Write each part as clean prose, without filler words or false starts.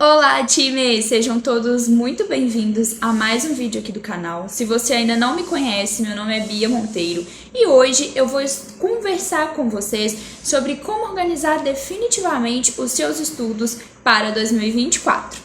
Olá, time! Sejam todos muito bem-vindos a mais um vídeo aqui do canal. Se você ainda não me conhece, meu nome é Bia Monteiro e hoje eu vou conversar com vocês sobre como organizar definitivamente os seus estudos para 2024.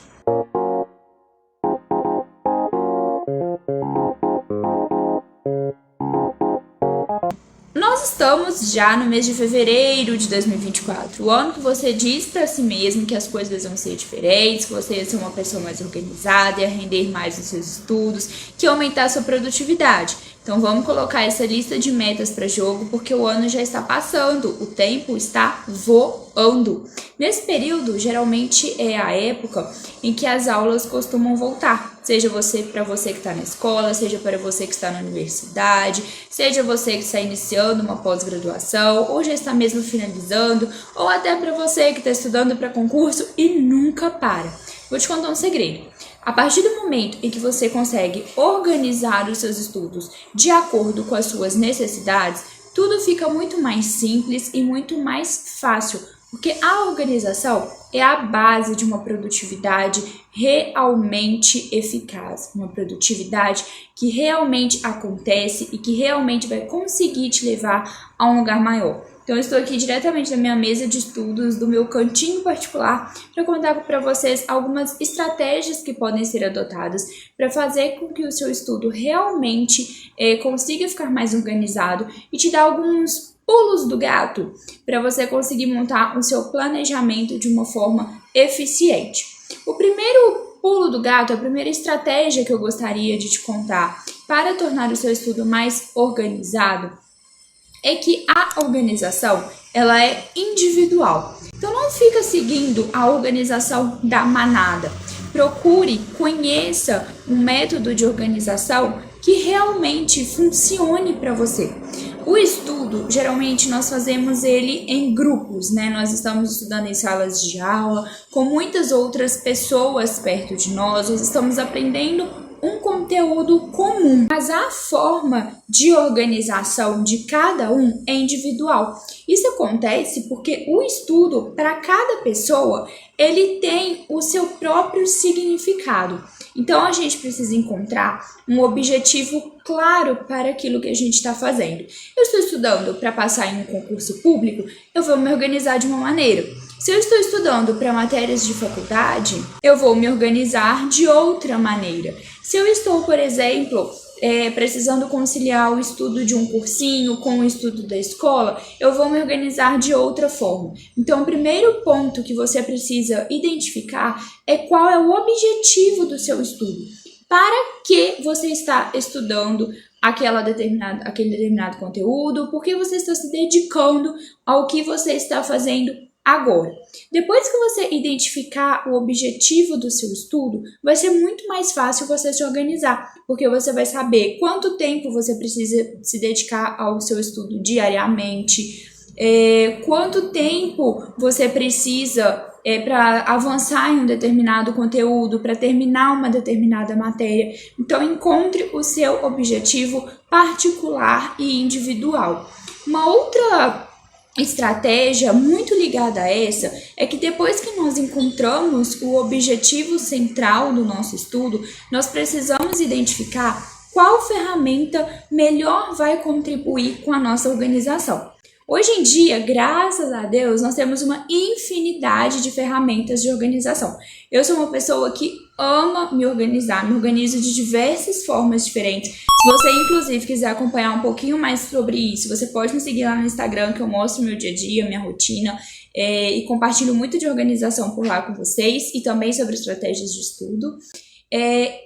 Nós estamos já no mês de fevereiro de 2024, o ano que você diz para si mesmo que as coisas vão ser diferentes, que você ia ser uma pessoa mais organizada, ia render mais nos seus estudos, que ia aumentar a sua produtividade. Então vamos colocar essa lista de metas para jogo, porque o ano já está passando, o tempo está voando. Nesse período, geralmente é a época em que as aulas costumam voltar, seja para você que está na escola, seja para você que está na universidade, seja você que está iniciando uma pós-graduação, ou já está mesmo finalizando, ou até para você que está estudando para concurso e nunca para. Vou te contar um segredo. A partir do momento em que você consegue organizar os seus estudos de acordo com as suas necessidades, tudo fica muito mais simples e muito mais fácil, porque a organização é a base de uma produtividade realmente eficaz, uma produtividade que realmente acontece e que realmente vai conseguir te levar a um lugar maior. Então, eu estou aqui diretamente da minha mesa de estudos, do meu cantinho particular, para contar para vocês algumas estratégias que podem ser adotadas para fazer com que o seu estudo realmente consiga ficar mais organizado e te dar alguns pulos do gato para você conseguir montar o seu planejamento de uma forma eficiente. O primeiro pulo do gato, a primeira estratégia que eu gostaria de te contar para tornar o seu estudo mais organizado é que a organização ela é individual. Então não fica seguindo a organização da manada. Procure, conheça um método de organização que realmente funcione para você. O estudo, geralmente nós fazemos ele em grupos, né? Nós estamos estudando em salas de aula, com muitas outras pessoas perto de nós estamos aprendendo um conteúdo comum, mas a forma de organização de cada um é individual. Isso acontece porque o estudo, para cada pessoa, ele tem o seu próprio significado. Então, a gente precisa encontrar um objetivo claro para aquilo que a gente está fazendo. Eu estou estudando para passar em um concurso público, eu vou me organizar de uma maneira. Se eu estou estudando para matérias de faculdade, eu vou me organizar de outra maneira. Se eu estou, por exemplo, precisando conciliar o estudo de um cursinho com o estudo da escola, eu vou me organizar de outra forma. Então, o primeiro ponto que você precisa identificar é qual é o objetivo do seu estudo. Para que você está estudando aquele determinado conteúdo, por que você está se dedicando ao que você está fazendo agora. Depois que você identificar o objetivo do seu estudo, vai ser muito mais fácil você se organizar, porque você vai saber quanto tempo você precisa se dedicar ao seu estudo diariamente, quanto tempo você precisa para avançar em um determinado conteúdo, para terminar uma determinada matéria. Então, encontre o seu objetivo particular e individual. Uma outra estratégia muito ligada a essa é que depois que nós encontramos o objetivo central do nosso estudo, nós precisamos identificar qual ferramenta melhor vai contribuir com a nossa organização. Hoje em dia, graças a Deus, nós temos uma infinidade de ferramentas de organização. Eu sou uma pessoa que ama me organizar, me organizo de diversas formas diferentes. Se você, inclusive, quiser acompanhar um pouquinho mais sobre isso, você pode me seguir lá no Instagram, que eu mostro meu dia a dia, minha rotina, e compartilho muito de organização por lá com vocês e também sobre estratégias de estudo.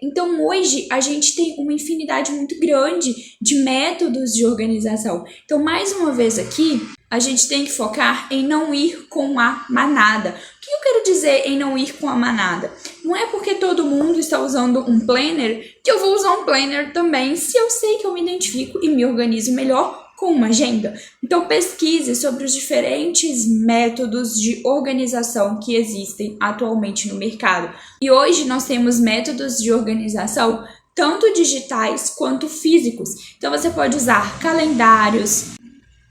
Então hoje a gente tem uma infinidade muito grande de métodos de organização. Então, mais uma vez aqui, a gente tem que focar em não ir com a manada. O que eu quero dizer em não ir com a manada? Não é porque todo mundo está usando um planner que eu vou usar um planner também, se eu sei que eu me identifico e me organizo melhor com uma agenda. Então, pesquise sobre os diferentes métodos de organização que existem atualmente no mercado. E hoje nós temos métodos de organização tanto digitais quanto físicos. Então, você pode usar calendários,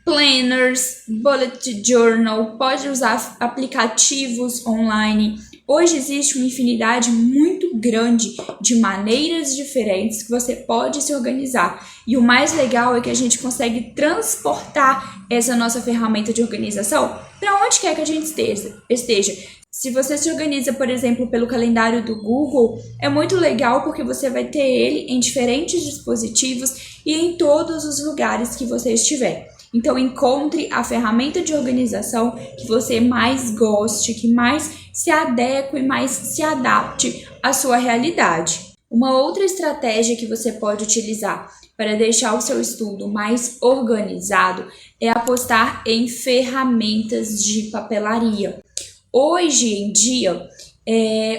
planners, bullet journal, pode usar aplicativos online Hoje existe uma infinidade muito grande de maneiras diferentes que você pode se organizar. E o mais legal é que a gente consegue transportar essa nossa ferramenta de organização para onde quer que a gente esteja. Se você se organiza, por exemplo, pelo calendário do Google, é muito legal porque você vai ter ele em diferentes dispositivos e em todos os lugares que você estiver. Então, encontre a ferramenta de organização que você mais goste, que mais se adeque e mais se adapte à sua realidade. Uma outra estratégia que você pode utilizar para deixar o seu estudo mais organizado é apostar em ferramentas de papelaria. Hoje em dia,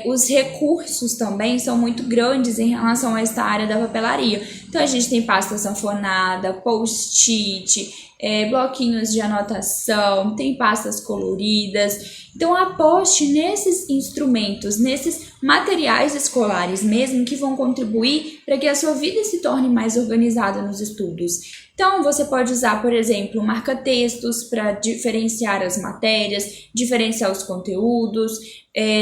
os recursos também são muito grandes em relação a esta área da papelaria. Então, a gente tem pasta sanfonada, post-it, bloquinhos de anotação, tem pastas coloridas. Então, aposte nesses instrumentos, nesses materiais escolares mesmo, que vão contribuir para que a sua vida se torne mais organizada nos estudos. Então, você pode usar, por exemplo, marca-textos para diferenciar as matérias, diferenciar os conteúdos,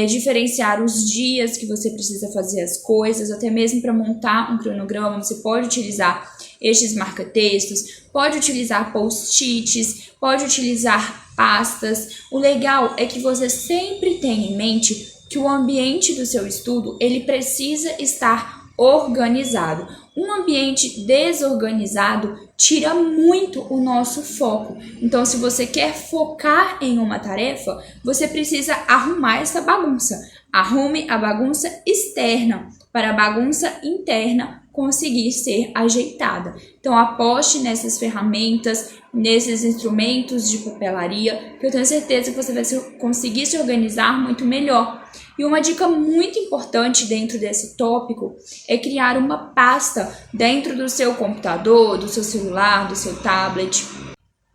diferenciar os dias que você precisa fazer as coisas, até mesmo para montar um cronograma, você pode utilizar estes marca-textos, pode utilizar post-its, pode utilizar pastas. O legal é que você sempre tenha em mente que o ambiente do seu estudo, ele precisa estar organizado. Um ambiente desorganizado tira muito o nosso foco. Então, se você quer focar em uma tarefa, você precisa arrumar essa bagunça. Arrume a bagunça externa para a bagunça interna conseguir ser ajeitada. Então, aposte nessas ferramentas, nesses instrumentos de papelaria, que eu tenho certeza que você vai conseguir se organizar muito melhor. E uma dica muito importante dentro desse tópico é criar uma pasta dentro do seu computador, do seu celular, do seu tablet.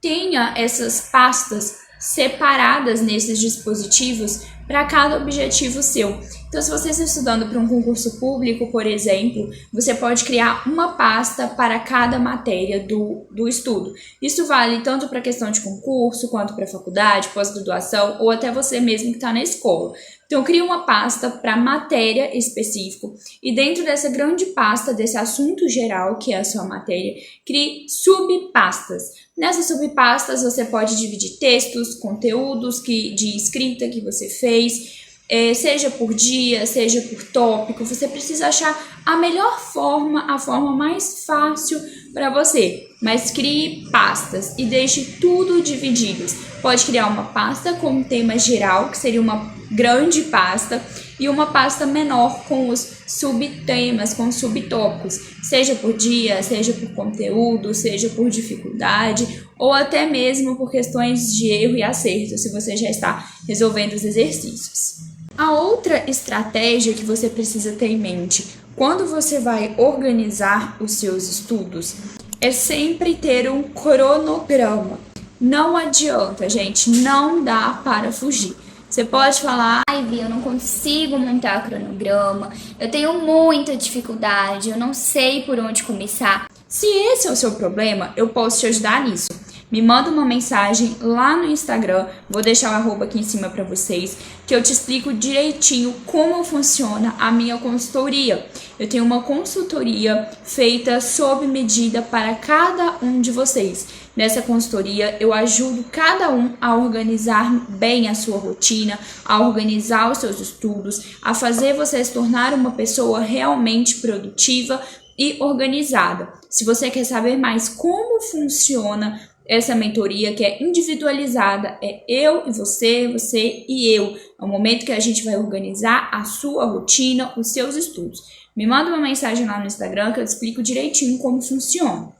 Tenha essas pastas separadas nesses dispositivos para cada objetivo seu. Então, se você está estudando para um concurso público, por exemplo, você pode criar uma pasta para cada matéria do estudo. Isso vale tanto para a questão de concurso, quanto para faculdade, pós-graduação, ou até você mesmo que está na escola. Então, crie uma pasta para matéria específica e dentro dessa grande pasta, desse assunto geral, que é a sua matéria, crie subpastas. Nessas subpastas, você pode dividir textos, conteúdos de escrita que você fez, seja por dia, seja por tópico. Você precisa achar a melhor forma, a forma mais fácil para você. Mas crie pastas e deixe tudo dividido. Pode criar uma pasta com um tema geral, que seria uma grande pasta, e uma pasta menor com os subtemas, com os subtópicos, seja por dia, seja por conteúdo, seja por dificuldade, ou até mesmo por questões de erro e acerto, se você já está resolvendo os exercícios. A outra estratégia que você precisa ter em mente quando você vai organizar os seus estudos é sempre ter um cronograma. Não adianta, gente, não dá para fugir. Você pode falar, Bia, eu não consigo montar cronograma, eu tenho muita dificuldade, eu não sei por onde começar. Se esse é o seu problema, eu posso te ajudar nisso. Me manda uma mensagem lá no Instagram, vou deixar o arroba aqui em cima para vocês, que eu te explico direitinho como funciona a minha consultoria. Eu tenho uma consultoria feita sob medida para cada um de vocês. Nessa consultoria, eu ajudo cada um a organizar bem a sua rotina, a organizar os seus estudos, a fazer você se tornar uma pessoa realmente produtiva e organizada. Se você quer saber mais como funciona essa mentoria, que é individualizada, é eu e você, você e eu. É o momento que a gente vai organizar a sua rotina, os seus estudos. Me manda uma mensagem lá no Instagram que eu te explico direitinho como funciona.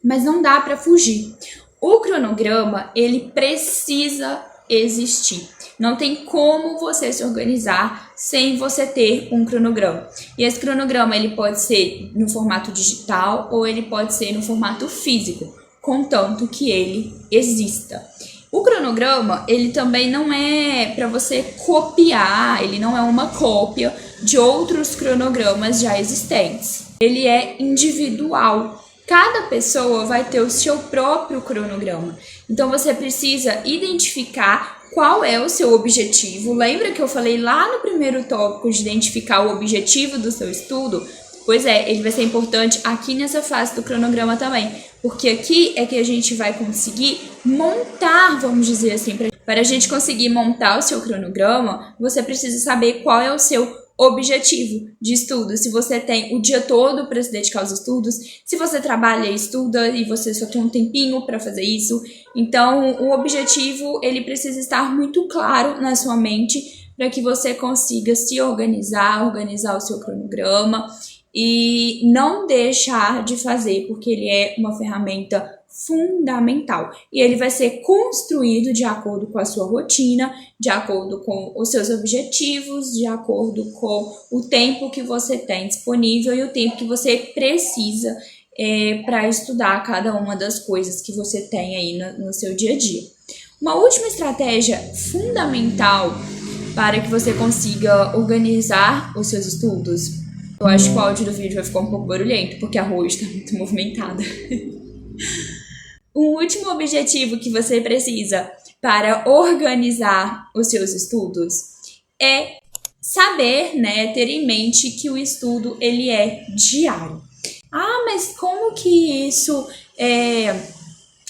Mas não dá para fugir. O cronograma, ele precisa existir. Não tem como você se organizar sem você ter um cronograma. E esse cronograma, ele pode ser no formato digital ou ele pode ser no formato físico, contanto que ele exista. O cronograma, ele também não é para você copiar, ele não é uma cópia de outros cronogramas já existentes. Ele é individual. Cada pessoa vai ter o seu próprio cronograma. Então, você precisa identificar qual é o seu objetivo. Lembra que eu falei lá no primeiro tópico de identificar o objetivo do seu estudo? Pois é, ele vai ser importante aqui nessa fase do cronograma também, porque aqui é que a gente vai conseguir montar, vamos dizer assim, para a gente conseguir montar o seu cronograma, você precisa saber qual é o seu objetivo de estudo. Se você tem o dia todo para se dedicar aos estudos, se você trabalha e estuda e você só tem um tempinho para fazer isso, então o objetivo ele precisa estar muito claro na sua mente para que você consiga se organizar o seu cronograma e não deixar de fazer, porque ele é uma ferramenta fundamental e ele vai ser construído de acordo com a sua rotina, de acordo com os seus objetivos, de acordo com o tempo que você tem disponível e o tempo que você precisa para estudar cada uma das coisas que você tem aí no seu dia a dia. Uma última estratégia fundamental para que você consiga organizar os seus estudos. Eu acho que o áudio do vídeo vai ficar um pouco barulhento, porque a rua está muito movimentada. Um último objetivo que você precisa para organizar os seus estudos é saber, né, ter em mente que o estudo ele é diário. Ah, mas como que isso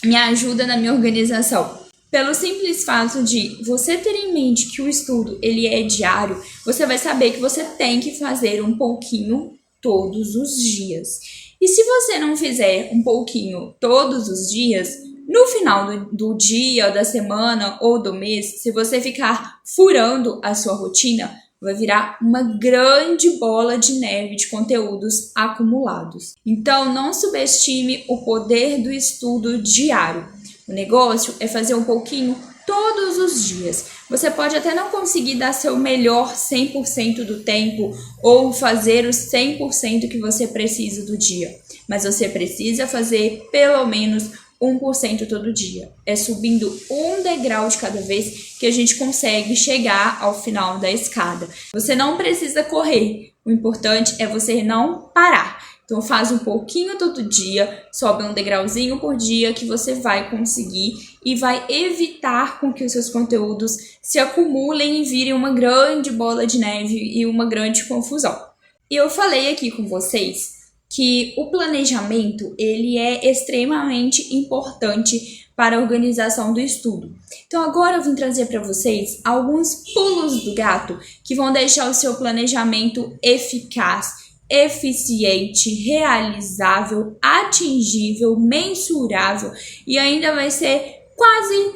me ajuda na minha organização? Pelo simples fato de você ter em mente que o estudo ele é diário, você vai saber que você tem que fazer um pouquinho todos os dias. E se você não fizer um pouquinho todos os dias, no final do dia, da semana ou do mês, se você ficar furando a sua rotina, vai virar uma grande bola de neve de conteúdos acumulados. Então, não subestime o poder do estudo diário. O negócio é fazer um pouquinho todos os dias. Você pode até não conseguir dar seu melhor 100% do tempo ou fazer os 100% que você precisa do dia, mas você precisa fazer pelo menos 1% todo dia. É subindo um degrau de cada vez que a gente consegue chegar ao final da escada. Você não precisa correr, o importante é você não parar. Então faz um pouquinho todo dia, sobe um degrauzinho por dia que você vai conseguir e vai evitar com que os seus conteúdos se acumulem e virem uma grande bola de neve e uma grande confusão. E eu falei aqui com vocês que o planejamento ele é extremamente importante para a organização do estudo. Então agora eu vim trazer para vocês alguns pulos do gato que vão deixar o seu planejamento eficaz, eficiente, realizável, atingível, mensurável e ainda vai ser quase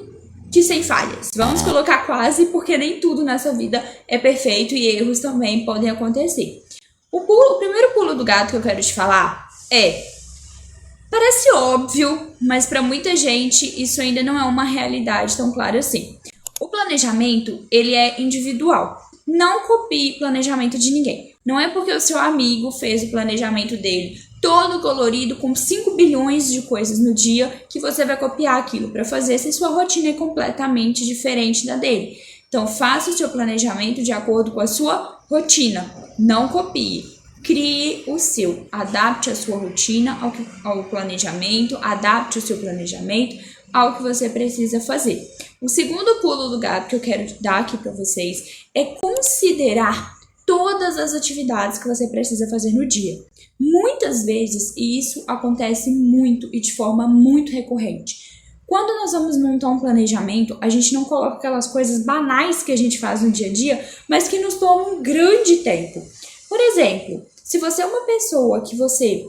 que sem falhas. Vamos colocar quase porque nem tudo nessa vida é perfeito e erros também podem acontecer. O primeiro pulo do gato que eu quero te falar parece óbvio, mas para muita gente isso ainda não é uma realidade tão clara assim. O planejamento, ele é individual. Não copie planejamento de ninguém. Não é porque o seu amigo fez o planejamento dele todo colorido com 5 bilhões de coisas no dia que você vai copiar aquilo para fazer se sua rotina é completamente diferente da dele. Então faça o seu planejamento de acordo com a sua rotina. Não copie. Crie o seu. Adapte a sua rotina ao planejamento. Adapte o seu planejamento ao que você precisa fazer. O segundo pulo do gato que eu quero dar aqui para vocês é considerar todas as atividades que você precisa fazer no dia. Muitas vezes, e isso acontece muito e de forma muito recorrente, quando nós vamos montar um planejamento, a gente não coloca aquelas coisas banais que a gente faz no dia a dia, mas que nos tomam um grande tempo. Por exemplo, se você é uma pessoa que você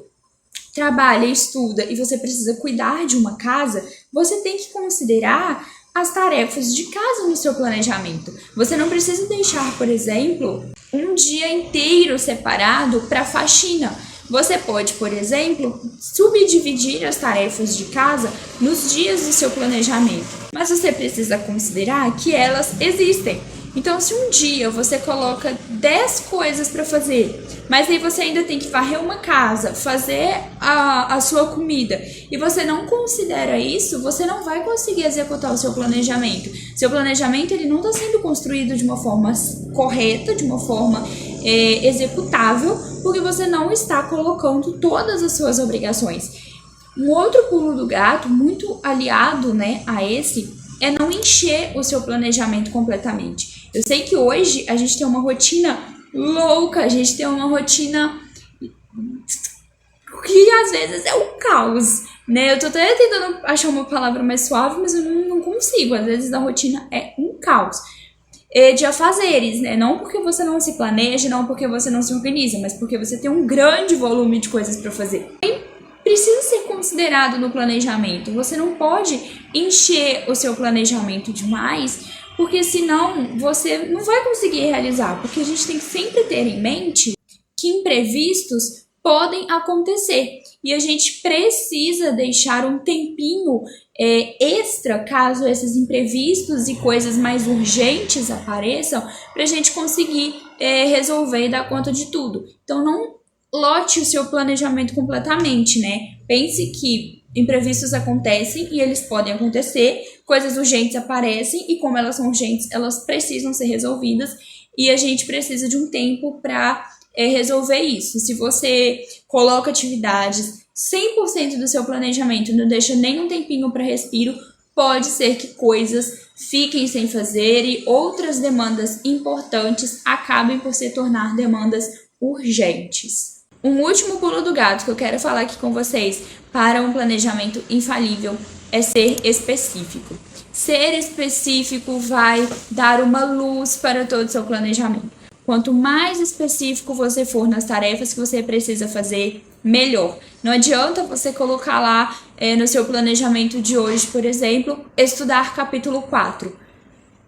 trabalha, estuda e você precisa cuidar de uma casa, você tem que considerar as tarefas de casa no seu planejamento. Você não precisa deixar, por exemplo, um dia inteiro separado para faxina. Você pode, por exemplo, subdividir as tarefas de casa nos dias do seu planejamento, mas você precisa considerar que elas existem. Então, se um dia você coloca 10 coisas para fazer, mas aí você ainda tem que varrer uma casa, fazer a sua comida, e você não considera isso, você não vai conseguir executar o seu planejamento. Seu planejamento ele não está sendo construído de uma forma correta, de uma forma executável, porque você não está colocando todas as suas obrigações. Um outro pulo do gato, muito aliado, né, a esse, é não encher o seu planejamento completamente. Eu sei que hoje a gente tem uma rotina louca, a gente tem uma rotina que às vezes é um caos, né? Eu tô até tentando achar uma palavra mais suave, mas eu não consigo. Às vezes a rotina é um caos. De afazeres, né? Não porque você não se planeja, não porque você não se organiza, mas porque você tem um grande volume de coisas para fazer. E precisa ser considerado no planejamento. Você não pode encher o seu planejamento demais, porque senão você não vai conseguir realizar. Porque a gente tem que sempre ter em mente que imprevistos podem acontecer e a gente precisa deixar um tempinho extra caso esses imprevistos e coisas mais urgentes apareçam para a gente conseguir resolver e dar conta de tudo. Então não lote o seu planejamento completamente, né? Pense que imprevistos acontecem e eles podem acontecer, coisas urgentes aparecem e como elas são urgentes, elas precisam ser resolvidas e a gente precisa de um tempo para resolver isso. Se você coloca atividades 100% do seu planejamento, não deixa nem um tempinho para respiro, pode ser que coisas fiquem sem fazer e outras demandas importantes acabem por se tornar demandas urgentes. Um último pulo do gato que eu quero falar aqui com vocês para um planejamento infalível é ser específico. Ser específico vai dar uma luz para todo o seu planejamento. Quanto mais específico você for nas tarefas que você precisa fazer, melhor. Não adianta você colocar lá no seu planejamento de hoje, por exemplo, estudar capítulo 4.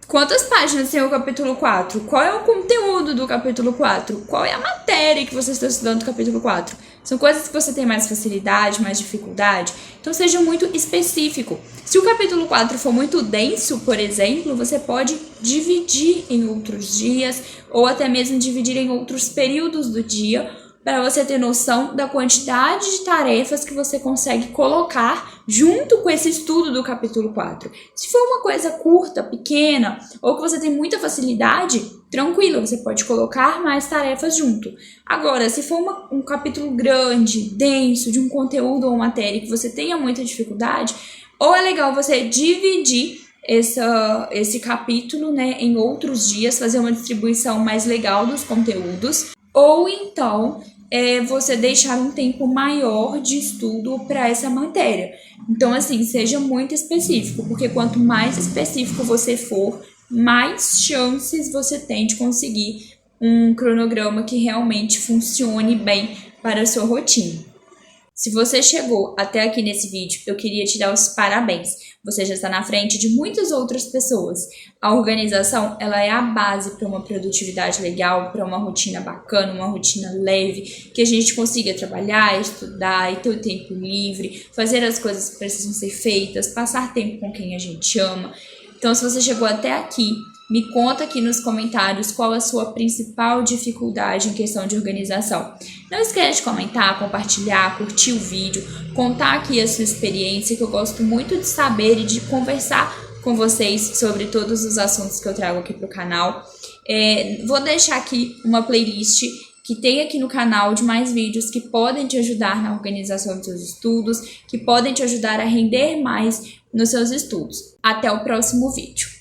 Quantas páginas tem o capítulo 4? Qual é o conteúdo do capítulo 4? Qual é a matéria que você está estudando do capítulo 4? São coisas que você tem mais facilidade, mais dificuldade. Então seja muito específico. Se o capítulo 4 for muito denso, por exemplo, você pode dividir em outros dias ou até mesmo dividir em outros períodos do dia para você ter noção da quantidade de tarefas que você consegue colocar junto com esse estudo do capítulo 4. Se for uma coisa curta, pequena, ou que você tem muita facilidade, tranquilo, você pode colocar mais tarefas junto. Agora, se for um capítulo grande, denso, de um conteúdo ou matéria que você tenha muita dificuldade, ou é legal você dividir esse capítulo, né, em outros dias, fazer uma distribuição mais legal dos conteúdos, ou então você deixar um tempo maior de estudo para essa matéria. Então, assim, seja muito específico, porque quanto mais específico você for, mais chances você tem de conseguir um cronograma que realmente funcione bem para a sua rotina. Se você chegou até aqui nesse vídeo, eu queria te dar os parabéns. Você já está na frente de muitas outras pessoas. A organização, ela é a base para uma produtividade legal, para uma rotina bacana, uma rotina leve, que a gente consiga trabalhar, estudar e ter o tempo livre, fazer as coisas que precisam ser feitas, passar tempo com quem a gente ama. Então, se você chegou até aqui, me conta aqui nos comentários qual a sua principal dificuldade em questão de organização. Não esquece de comentar, compartilhar, curtir o vídeo, contar aqui a sua experiência, que eu gosto muito de saber e de conversar com vocês sobre todos os assuntos que eu trago aqui para o canal. Vou deixar aqui uma playlist que tem aqui no canal de mais vídeos que podem te ajudar na organização dos seus estudos, que podem te ajudar a render mais nos seus estudos. Até o próximo vídeo.